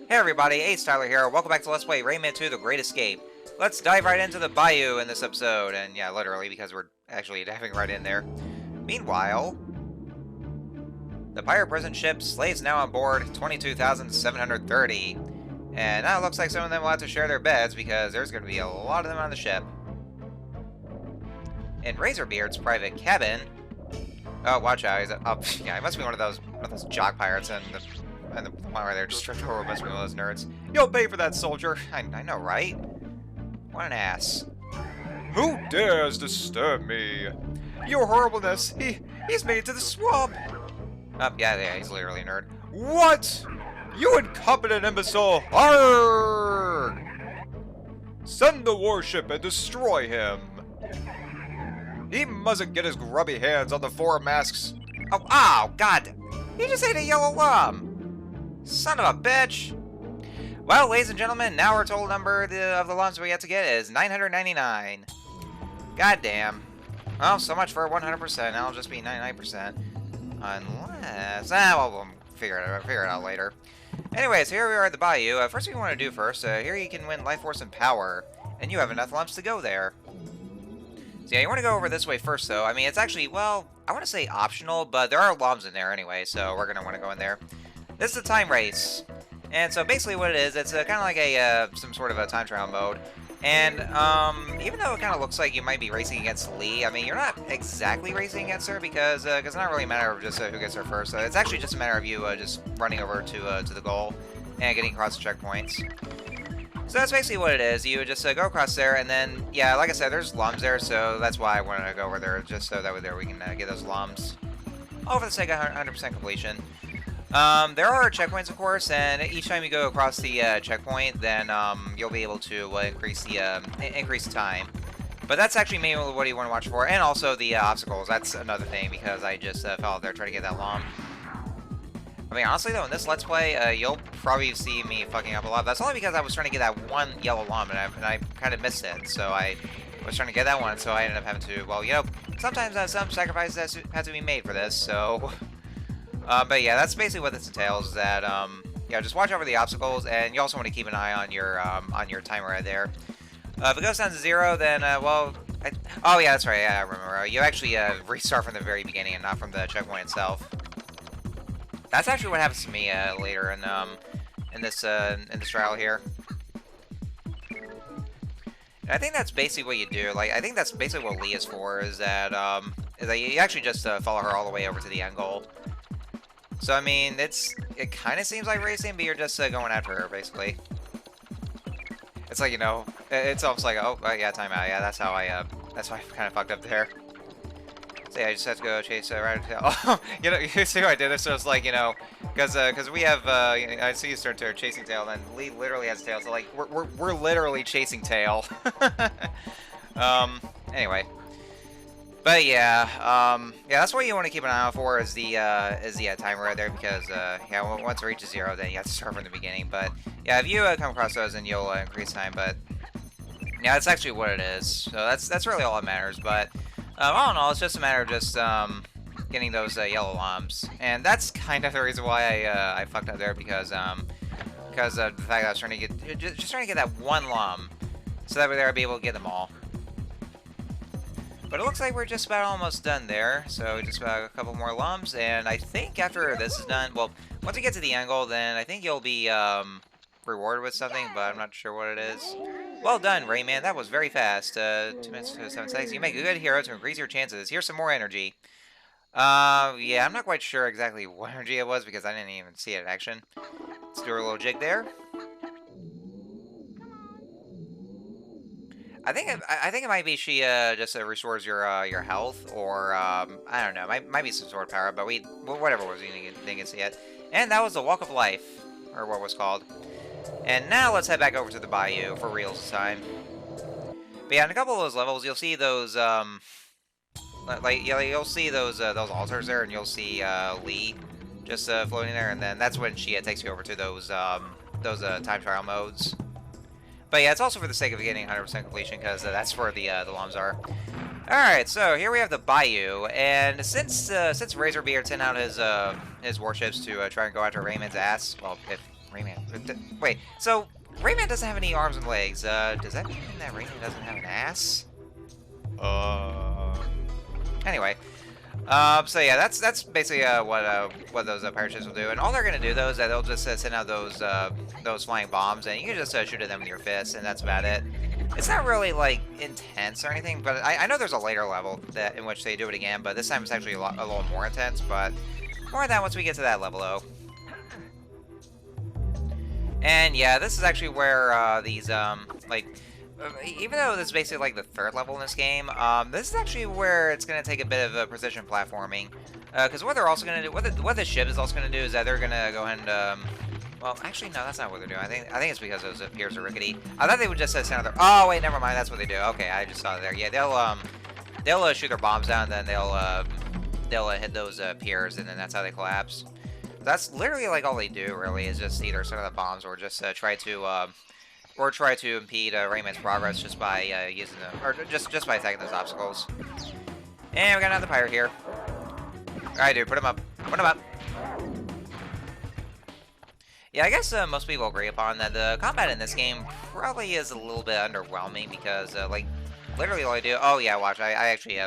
Hey everybody, AcedTyler here. Welcome back to Let's Play Rayman 2: The Great Escape. Let's dive right into the bayou in this episode, and yeah, literally, because we're actually diving right in there. Meanwhile, the pirate prison ship slaves now on board 22,730. And now it looks like some of them will have to share their beds because there's going to be a lot of them on the ship. In Razorbeard's private cabin... Oh, watch out, he's up. Yeah, he must be one of those jock pirates and the one where they're just stripped over must be one of those nerds. You'll pay for that, soldier. I know, right? What an ass. Who dares disturb me? Your horribleness. He's made it to the swamp. Oh, yeah, he's literally a nerd. What? You incompetent imbecile! Arrgh! Send the warship and destroy him. He mustn't get his grubby hands on the four masks. Oh, God! He just ate a yellow lum. Son of a bitch! Well, ladies and gentlemen, now our total number of the lums we have to get is 999. Goddamn. Well, so much for 100%. I'll just be 99%. Unless... well, we'll figure it out later. Anyways, here we are at the bayou. First thing we want to do first, here you can win life force and power. And you have enough lumps to go there. So yeah, you want to go over this way first, though. I mean, it's actually, well, I want to say optional, but there are lums in there anyway, so we're going to want to go in there. This is a time race, and so basically what it is, it's kind of like a some sort of a time trial mode. And even though it kind of looks like you might be racing against Lee, I mean you're not exactly racing against her because it's not really a matter of just who gets there first. It's actually just a matter of you just running over to the goal and getting across the checkpoints. So that's basically what it is. You just go across there, and then yeah, like I said, there's lums there, so that's why I wanted to go over there just so that way there we can get those lums. All for the sake of 100% completion. There are checkpoints, of course, and each time you go across the checkpoint, then you'll be able to increase the time. But that's actually mainly what you want to watch for, and also the obstacles. That's another thing because I just fell out there trying to get that lum. I mean, honestly though, in this Let's Play, you'll probably see me fucking up a lot. That's only because I was trying to get that one yellow lum, and I kind of missed it. So I was trying to get that one, so I ended up having to. Well, you know, sometimes some sacrifices have to be made for this. So. But yeah, that's basically what this entails. Is that yeah, just watch over the obstacles, and you also want to keep an eye on your timer right there. If it goes down to 0, then well, oh yeah, that's right. Yeah, I remember. You actually restart from the very beginning and not from the checkpoint itself. That's actually what happens to me later in this trial here. And I think that's basically what you do. Like, I think that's basically what Lee is for. Is that you actually just follow her all the way over to the end goal. So I mean, it kind of seems like racing, but you're just going after her, basically. It's like, you know, it's almost like, oh yeah, timeout. Yeah, that's how I kind of fucked up there. So yeah, I just have to go chase right tail. Oh, you know, you see what I did? So it's like, you know, because we have, you know, I see you start to chasing tail, and then Lee literally has tail. So like, we're literally chasing tail. Anyway. But yeah, yeah, that's what you want to keep an eye out for is the timer right there because yeah, once it reaches 0, then you have to start from the beginning. But yeah, if you come across those, then you'll increase time. But yeah, that's actually what it is. So that's really all that matters. But all in all, it's just a matter of just getting those yellow lums, and that's kind of the reason why I fucked up there because of the fact that I was trying to get just trying to get that one lum, so that way there I'd be able to get them all. But it looks like we're just about almost done there, so just about a couple more lums, and I think after this is done, well, once we get to the end goal, then I think you'll be rewarded with something, but I'm not sure what it is. Well done, Rayman, that was very fast. 2 minutes to 7 seconds. You make a good hero to increase your chances. Here's some more energy. Yeah, I'm not quite sure exactly what energy it was because I didn't even see it in action. Let's do a little jig there. I think it might be she just restores your health, or I don't know, might be some sort of power, but whatever it was, we didn't get to see it. And that was the Walk of Life, or what it was called. And now let's head back over to the bayou for reals this time. But yeah, in a couple of those levels, you'll see those like yeah, you'll see those altars there, and you'll see Lee just floating there, and then that's when she takes you over to those time trial modes. But yeah, it's also for the sake of getting 100% completion, because that's where the lums are. Alright, so here we have the bayou, and since Razorbeard sent out his warships to try and go after Rayman's ass, well, if Rayman. Wait, so Rayman doesn't have any arms and legs. Does that mean that Rayman doesn't have an ass? Anyway. So yeah, that's basically what those pirate ships will do, and all they're gonna do though is that they'll just send out those flying bombs, and you can just shoot at them with your fists, and that's about it. It's not really like intense or anything, but I know there's a later level that in which they do it again, but this time it's actually a little more intense. But more of that once we get to that level though. And yeah, this is actually where these even though this is basically like the third level in this game, this is actually where it's going to take a bit of precision platforming. Because what they're also going to do, what the ship is also going to do is that they're going to go ahead and, well, actually, no, that's not what they're doing. I think it's because those piers are rickety. I thought they would just send their, oh, wait, never mind, that's what they do. Okay, I just saw it there. Yeah, they'll shoot their bombs down, and then they'll hit those piers, and then that's how they collapse. That's literally like all they do, really, is just either send the bombs or just try to impede Rayman's progress just by using them, or just by attacking those obstacles. And we got another pirate here. All right, dude, put him up. Put him up. Yeah, I guess most people agree upon that the combat in this game probably is a little bit underwhelming because, like, literally all I do. Oh yeah, watch. I actually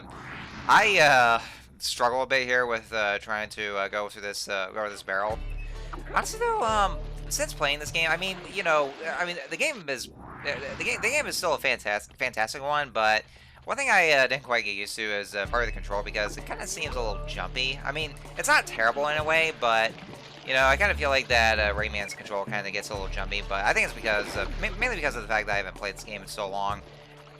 struggle a bit here with trying to go through this barrel. Honestly, though, since playing this game, I mean, the game is still a fantastic one, but one thing I didn't quite get used to is part of the control because it kind of seems a little jumpy. I mean, it's not terrible in a way, but I kind of feel like that Rayman's control kind of gets a little jumpy. But I think it's because mainly because of the fact that I haven't played this game in so long,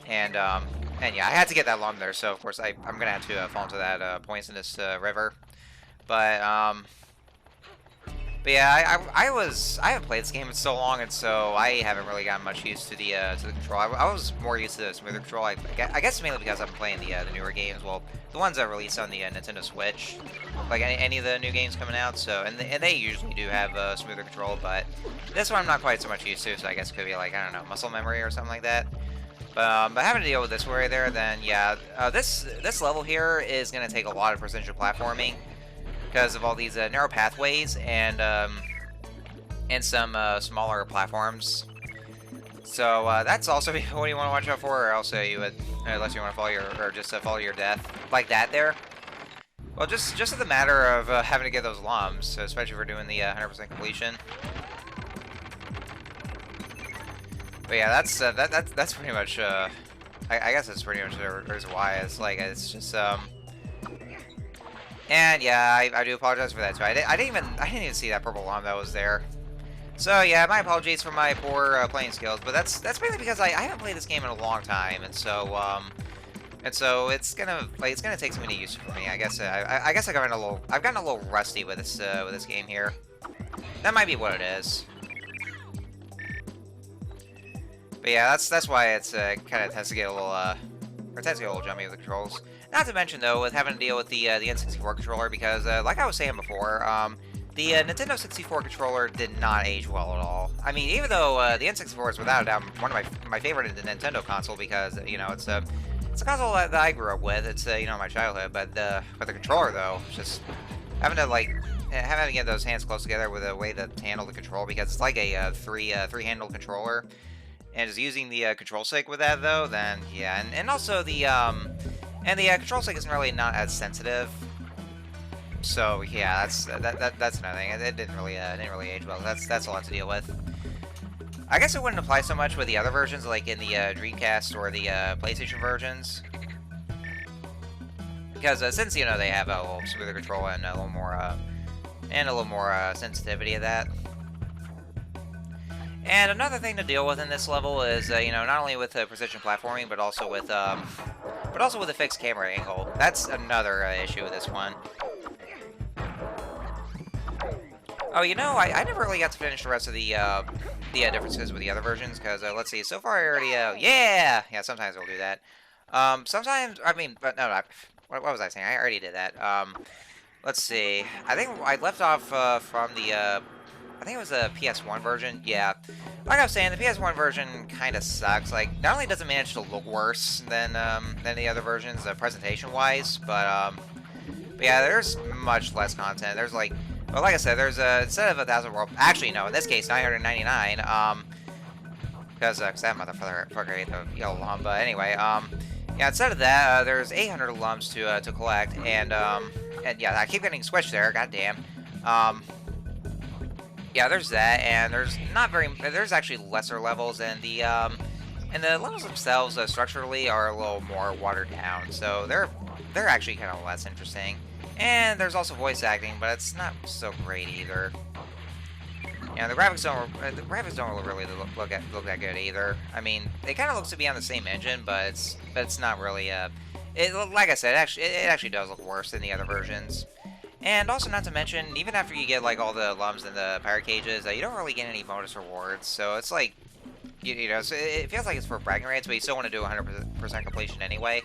and yeah, I had to get that lump there, so of course I'm gonna have to fall into that poisonous river, but. But yeah, I haven't played this game in so long, and so I haven't really gotten much used to the control. I was more used to the smoother control. I guess mainly because I've been playing the newer games. Well, the ones that released on the Nintendo Switch, like any of the new games coming out. So and they usually do have smoother control, but this one I'm not quite so much used to. So I guess it could be like, I don't know, muscle memory or something like that. But having to deal with this right there, then yeah, this level here is gonna take a lot of precision platforming. Because of all these narrow pathways and some smaller platforms, so that's also what you want to watch out for, or else you would, unless you want to follow your death like that there. Well, just as a matter of having to get those lumps, especially if we're doing the 100% completion. But yeah, that's pretty much. I guess that's pretty much the reason why it's just. And yeah, I do apologize for that too. I didn't even see that purple llama that was there. So yeah, my apologies for my poor playing skills, but that's mainly because I haven't played this game in a long time, and so it's gonna take some getting used to for me. I guess I've gotten a little rusty with this game here. That might be what it is. But yeah, that's why it's kind of tends to get a little jumpy with the controls. Not to mention, though, with having to deal with the N64 controller, because, like I was saying before, the Nintendo 64 controller did not age well at all. I mean, even though the N64 is without a doubt one of my favorite Nintendo console, because it's a console that I grew up with. It's my childhood, but the controller though, just having to get those hands close together with a way to handle the control, because it's like a three-handle controller, and just using the control stick with that though, then yeah, and also the control stick isn't really not as sensitive. So yeah, that's another thing. It didn't really age well. That's a lot to deal with. I guess it wouldn't apply so much with the other versions, like in the Dreamcast or the PlayStation versions, because since they have a little smoother control and a little more sensitivity of that. And another thing to deal with in this level is not only with precision platforming, but also with a fixed camera angle. That's another issue with this one. Oh, I never really got to finish the rest of the differences with the other versions, because, let's see, so far I already, yeah, sometimes I'll do that. Sometimes, I mean, but no, what was I saying? I already did that. Let's see, I think I left off from the, I think it was the PS1 version, yeah. Like I was saying, the PS1 version kind of sucks. Like, not only does it manage to look worse than the other versions, presentation-wise, but yeah, there's much less content. There's like Well, like I said, there's instead of 1,000 world, actually no, in this case 999. Because that motherfucker ate the yellow lump. But anyway, yeah, instead of that, there's 800 lumps to collect, and yeah, I keep getting squished there. Goddamn. Yeah, there's that, and there's actually lesser levels, and the levels themselves structurally are a little more watered down, so they're actually kind of less interesting. And there's also voice acting, but it's not so great either. Yeah, the graphics don't really look that good either. I mean, it kind of looks to be on the same engine, but it's not really like I said, it actually does look worse than the other versions. And also, not to mention, even after you get like all the lums and the pirate cages, you don't really get any bonus rewards. So it's like, you know, so it feels like it's for bragging rights, but you still want to do 100% completion anyway.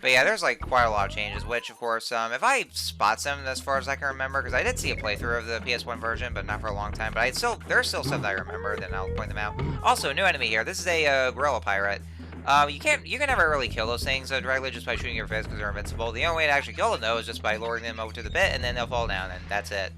But yeah, there's like quite a lot of changes, which of course, if I spot them as far as I can remember, because I did see a playthrough of the PS1 version, but not for a long time. But there's still stuff that I remember, then I'll point them out. Also, new enemy here. This is a gorilla pirate. You can never really kill those things directly just by shooting your fist because they're invincible. The only way to actually kill them though is just by luring them over to the bit, and then they'll fall down, and that's it.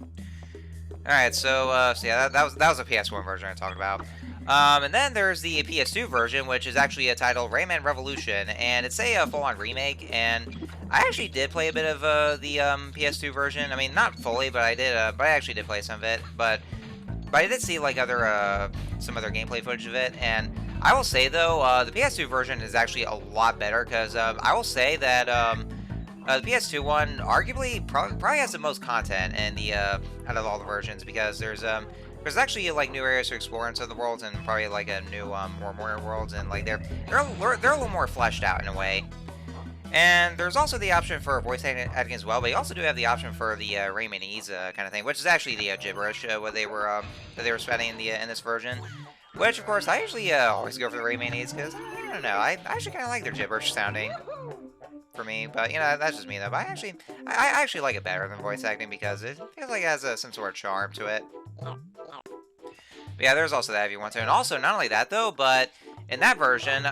All right, so yeah, that was a PS1 version I talked about. And then there's the PS2 version, which is actually titled Rayman Revolution, and it's a full-on remake. And I actually did play a bit of the PS2 version. I mean, not fully, but I did. But I actually did play some of it. But I did see like some other gameplay footage of it, and I will say though, the PS2 version is actually a lot better because I will say that the PS2 one arguably probably has the most content in the out of all the versions, because there's actually like new areas to explore in some of the worlds, and probably like a new more modern worlds, and like they're a little more fleshed out in a way. And there's also the option for voice acting as well, but you also do have the option for the Raymanese kind of thing, which is actually the gibberish what they were that they were spending in this version. Which, of course, I usually always go for the Raymanese because, I don't know, I actually kind of like their gibberish sounding for me. But, you know, that's just me, though. But I actually like it better than voice acting because it feels like it has some sort of charm to it. But yeah, there's also that if you want to. And also, not only that, though, but in that version,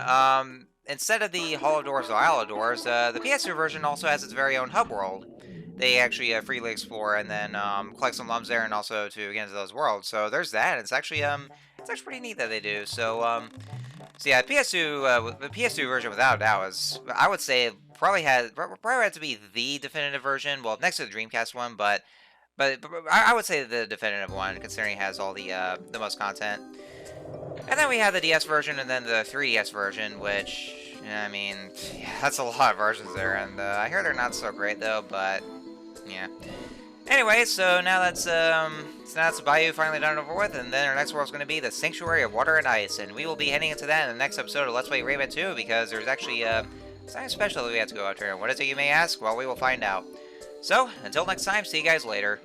instead of the Hollow Doors or Isle Doors, the PS2 version also has its very own hub world. They actually freely explore and then collect some lums there, and also to get into those worlds. So there's that. It's actually pretty neat that they do. So yeah, the PS2 version without a doubt is, I would say, probably had to be the definitive version. Well, next to the Dreamcast one, but I would say the definitive one, considering it has all the most content. And then we have the DS version, and then the 3DS version, which, I mean, yeah, that's a lot of versions there, and I hear they're not so great though, but yeah. Anyway, so now that's the bayou finally done and over with, and then our next world is going to be the Sanctuary of Water and Ice, and we will be heading into that in the next episode of Let's Play Rayman 2, because there's actually something special that we have to go after. And what is it, you may ask? Well, we will find out. So, until next time, see you guys later.